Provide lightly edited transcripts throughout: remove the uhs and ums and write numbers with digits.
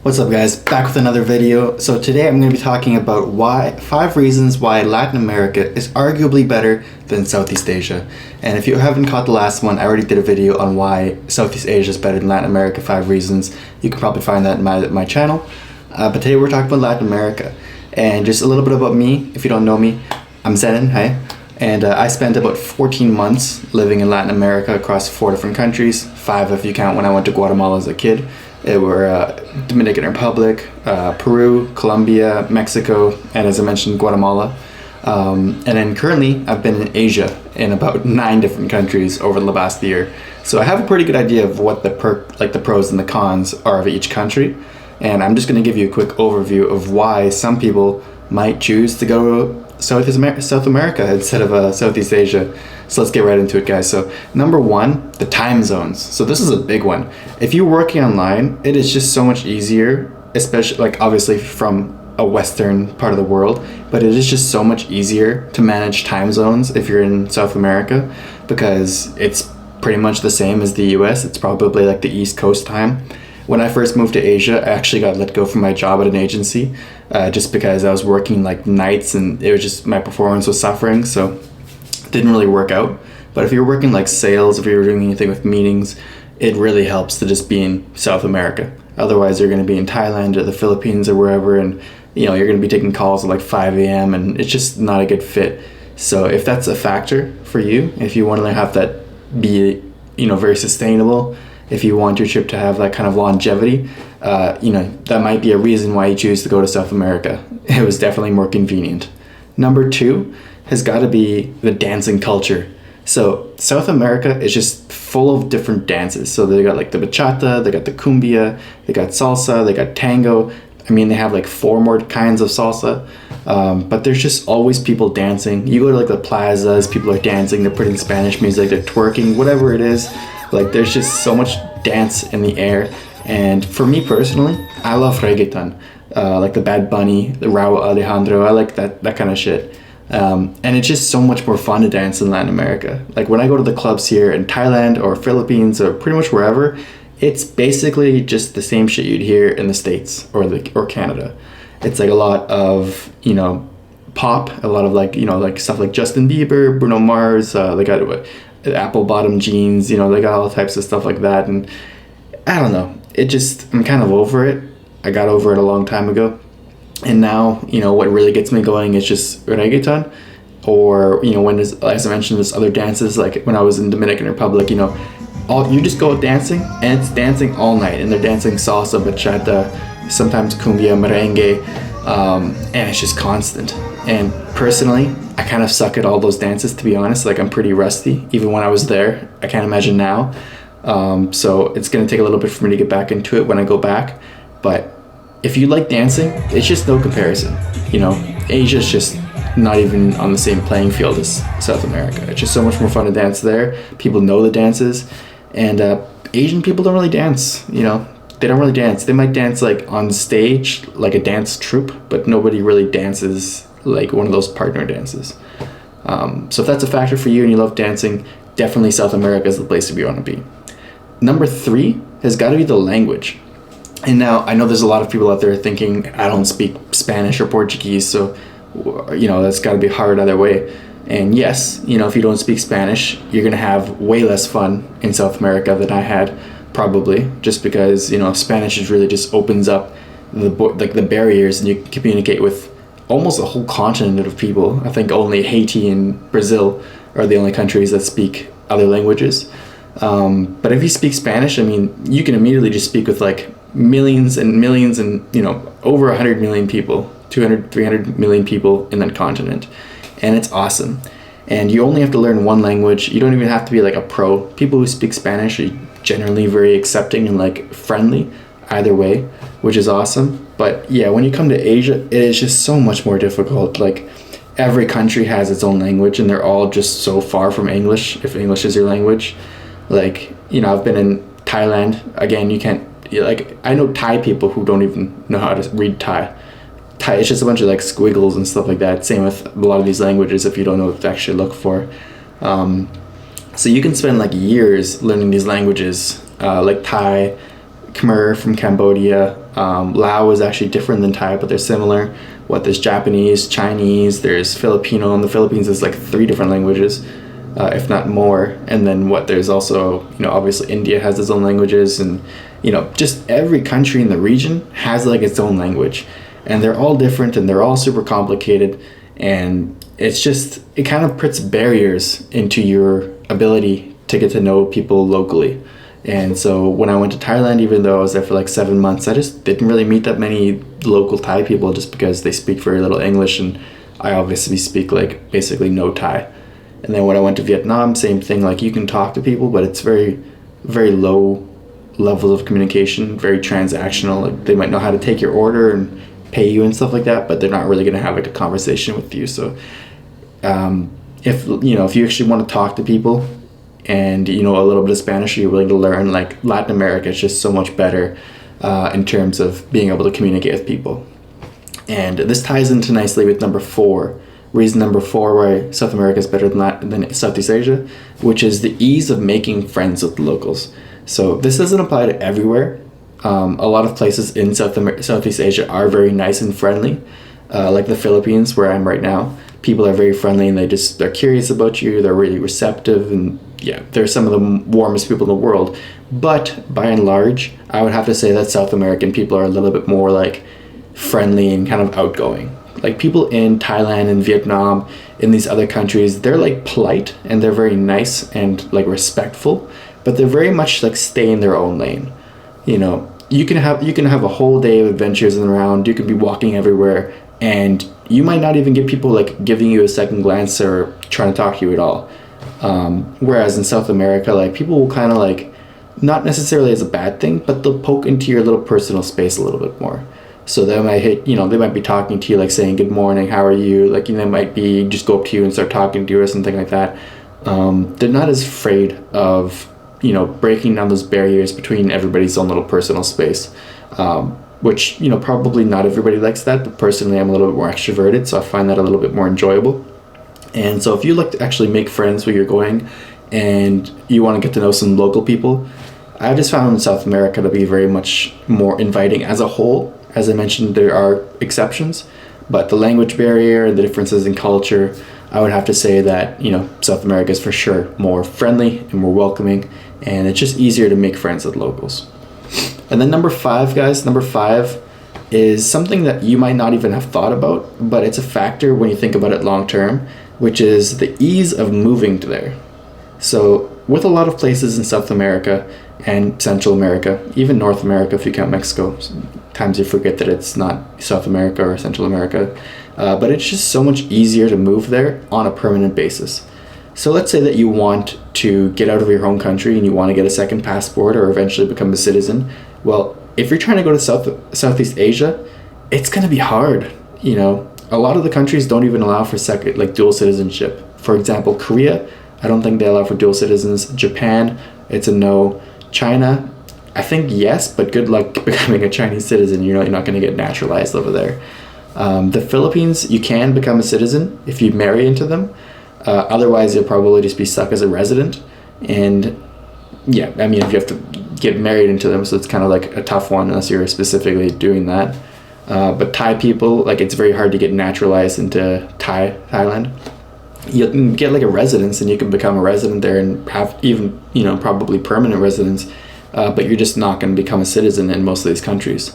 What's up guys, back with another video. So today I'm going to be talking about 5 reasons why Latin America is arguably better than Southeast Asia. And if you haven't caught the last one, I already did a video on why Southeast Asia is better than Latin America, 5 reasons. You can probably find that in my channel. But today we're talking about Latin America. And just a little bit about me, if you don't know me, I'm Zenon, hi. And I spent about 14 months living in Latin America across 4 different countries, 5 if you count when I went to Guatemala as a kid. It were Dominican Republic, Peru, Colombia, Mexico, and as I mentioned, Guatemala. And then currently, I've been in Asia in about 9 different countries over the past year. So I have a pretty good idea of what the pros and the cons are of each country. And I'm just going to give you a quick overview of why some people might choose to go South America instead of Southeast Asia. So let's get right into it, guys. So number 1, the time zones. So this is a big one. If you're working online, it is just so much easier, especially obviously from a Western part of the world, but it is just so much easier to manage time zones if you're in South America, because it's pretty much the same as the US. It's probably like the East Coast time. When I first moved to Asia, I actually got let go from my job at an agency just because I was working like nights and it was just, my performance was suffering, so it didn't really work out. But if you're working like sales, if you're doing anything with meetings, it really helps to just be in South America. Otherwise, you're going to be in Thailand or the Philippines or wherever, and you're going to be taking calls at like 5 a.m. and it's just not a good fit. So if that's a factor for you, if you want to have that be very sustainable, if you want your trip to have that kind of longevity, that might be a reason why you choose to go to South America. It was definitely more convenient. Number 2 has got to be the dancing culture. So South America is just full of different dances. So they got like the bachata, they got the cumbia, they got salsa, they got tango. I mean, they have like 4 more kinds of salsa. But there's just always people dancing. You go to like the plazas, people are dancing, they're putting Spanish music, they're twerking, whatever it is. Like there's just so much dance in the air. And for me personally, I love reggaeton. Like the Bad Bunny, the Rauw Alejandro, I like that kind of shit. And it's just so much more fun to dance in Latin America. Like when I go to the clubs here in Thailand or Philippines or pretty much wherever, it's basically just the same shit you'd hear in the States or Canada. It's like a lot of, pop, a lot of like stuff like Justin Bieber, Bruno Mars, they got apple bottom jeans, they got all types of stuff like that. And I don't know, I'm kind of over it. I got over it a long time ago. And now, what really gets me going is just reggaeton, or, when there's, as I mentioned, there's other dances, like when I was in Dominican Republic, you just go dancing, and it's dancing all night, and they're dancing salsa, bachata, sometimes cumbia, merengue, and it's just constant. And personally, I kind of suck at all those dances, to be honest. Like, I'm pretty rusty, even when I was there. I can't imagine now. So it's going to take a little bit for me to get back into it when I go back. But if you like dancing, it's just no comparison. Asia's just not even on the same playing field as South America. It's just so much more fun to dance there. People know the dances. And Asian people don't really dance, They don't really dance. They might dance like on stage, like a dance troupe, but nobody really dances like one of those partner dances. So if that's a factor for you and you love dancing, definitely South America is the place to want to be. Number 3 has got to be the language. And now I know there's a lot of people out there thinking I don't speak Spanish or Portuguese, so that's got to be hard either way. And yes, if you don't speak Spanish, you're going to have way less fun in South America than I had, probably, just because, Spanish is really just opens up the barriers, and you can communicate with almost a whole continent of people. I think only Haiti and Brazil are the only countries that speak other languages. But if you speak Spanish, I mean, you can immediately just speak with like millions and millions and, over 100 million people, 200, 300 million people in that continent. And it's awesome. And you only have to learn one language. You don't even have to be like a pro. People who speak Spanish are generally very accepting and like friendly either way, which is awesome. But yeah, when you come to Asia, it is just so much more difficult. Like every country has its own language and they're all just so far from English, if English is your language. Like, I've been in Thailand. Again, you can't, I know Thai people who don't even know how to read Thai. It's just a bunch of like squiggles and stuff like that. Same with a lot of these languages if you don't know what to actually look for. So you can spend like years learning these languages, like Thai, Khmer from Cambodia, Lao is actually different than Thai, but they're similar. There's Japanese, Chinese, there's Filipino. In the Philippines, there's like 3 different languages, if not more. And then there's also, obviously India has its own languages, and, just every country in the region has like its own language. And they're all different, and they're all super complicated. And it kind of puts barriers into your ability to get to know people locally. And so when I went to Thailand, even though I was there for like 7 months, I just didn't really meet that many local Thai people, just because they speak very little English, and I obviously speak like basically no Thai. And then when I went to Vietnam, same thing. Like, you can talk to people, but it's very, very low levels of communication, very transactional. Like, they might know how to take your order and pay you and stuff like that, but they're not really going to have like a conversation with you. So if you actually want to talk to people, and a little bit of Spanish, or you're willing to learn, like, Latin America is just so much better in terms of being able to communicate with people. And this ties into nicely with reason number 4 why South America is better than Southeast Asia, which is the ease of making friends with the locals. So this doesn't apply to everywhere. A lot of places in Southeast Asia are very nice and friendly, like the Philippines, where I'm right now. People are very friendly, and they're curious about you. They're really receptive, and yeah, they're some of the warmest people in the world. But by and large, I would have to say that South American people are a little bit more like friendly and kind of outgoing. Like, people in Thailand and Vietnam, in these other countries, they're like polite, and they're very nice and like respectful, but they're very much like stay in their own lane. You can have a whole day of adventures around. You can be walking everywhere, and you might not even get people like giving you a second glance or trying to talk to you at all. Whereas in South America, like, people will kind of like, not necessarily as a bad thing, but they'll poke into your little personal space a little bit more. So they might be talking to you, like saying good morning, how are you? Like, they might be just go up to you and start talking to you or something like that. They're not as afraid of breaking down those barriers between everybody's own little personal space. Which, probably not everybody likes that, but personally I'm a little bit more extroverted, so I find that a little bit more enjoyable. And so if you like to actually make friends where you're going, and you want to get to know some local people, I've just found South America to be very much more inviting as a whole. As I mentioned, there are exceptions, but the language barrier and the differences in culture, I would have to say that, South America is for sure more friendly and more welcoming, and it's just easier to make friends with locals. And then number 5, guys, is something that you might not even have thought about, but it's a factor when you think about it long term, which is the ease of moving to there. So with a lot of places in South America and Central America, even North America if you count Mexico, sometimes you forget that it's not South America or Central America, but it's just so much easier to move there on a permanent basis. So let's say that you want to get out of your home country and you want to get a second passport or eventually become a citizen. Well, if you're trying to go to Southeast Asia, it's going to be hard. A lot of the countries don't even allow for dual citizenship. For example, Korea, I don't think they allow for dual citizens. Japan, it's a no. China, I think yes, but good luck becoming a Chinese citizen. You're not going to get naturalized over there. The Philippines, you can become a citizen if you marry into them. Otherwise, you'll probably just be stuck as a resident. And yeah, if you have to get married into them, so it's kind of like a tough one unless you're specifically doing that. But Thai people, it's very hard to get naturalized into Thailand. You can get a residence, and you can become a resident there and have even, probably permanent residence. But you're just not going to become a citizen in most of these countries,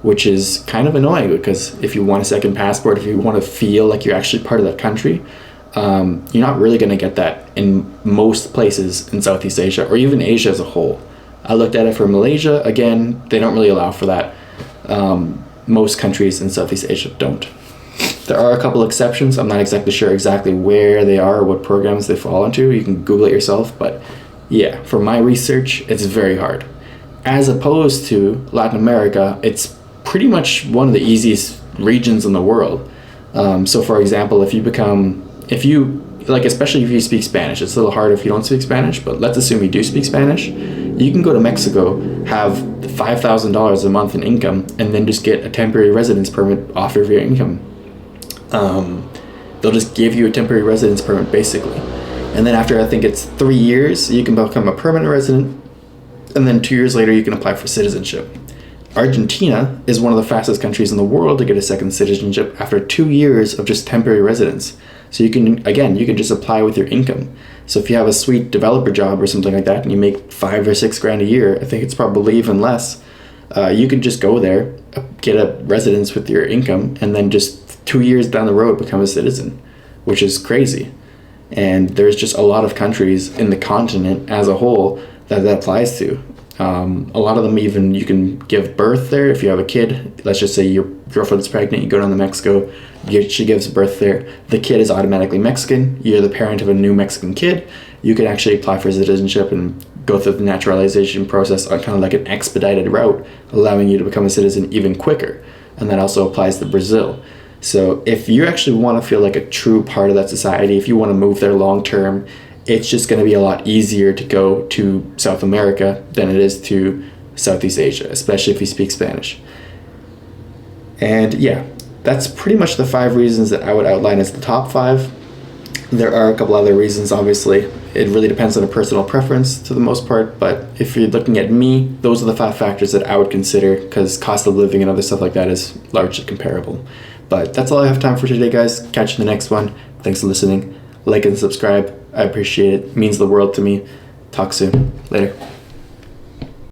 which is kind of annoying, because if you want a second passport, if you want to feel like you're actually part of that country, you're not really going to get that in most places in Southeast Asia or even Asia as a whole. I looked at it for Malaysia. Again, they don't really allow for that. Most countries in Southeast Asia don't. There are a couple exceptions. I'm not exactly sure exactly where they are or what programs they fall into. You can Google it yourself, but yeah, for my research, it's very hard. As opposed to Latin America, it's pretty much one of the easiest regions in the world. So for example, especially if you speak Spanish, it's a little hard if you don't speak Spanish, but let's assume you do speak Spanish. You can go to Mexico, have $5,000 a month in income, and then just get a temporary residence permit off of your income. They'll just give you a temporary residence permit, basically. And then after, I think it's 3 years, you can become a permanent resident, and then 2 years later, you can apply for citizenship. Argentina is one of the fastest countries in the world to get a second citizenship after 2 years of just temporary residence. So you can just apply with your income. So if you have a sweet developer job or something like that and you make 5 or 6 grand a year, I think it's probably even less, you can just go there, get a residence with your income, and then just 2 years down the road become a citizen, which is crazy. And there's just a lot of countries in the continent as a whole that applies to. A lot of them, even you can give birth there if you have a kid. Let's just say your girlfriend's pregnant, you go down to Mexico, she gives birth there. The kid is automatically Mexican. You're the parent of a new Mexican kid. You can actually apply for citizenship and go through the naturalization process on kind of like an expedited route, allowing you to become a citizen even quicker. And that also applies to Brazil. So if you actually want to feel like a true part of that society, if you want to move there long term, it's just going to be a lot easier to go to South America than it is to Southeast Asia, especially if you speak Spanish. And yeah, that's pretty much the 5 reasons that I would outline as the top 5. There are a couple other reasons, obviously. It really depends on a personal preference to the most part, but if you're looking at me, those are the 5 factors that I would consider, because cost of living and other stuff like that is largely comparable. But that's all I have time for today, guys. Catch you in the next one. Thanks for listening. Like and subscribe. I appreciate it. It means the world to me. Talk soon. Later.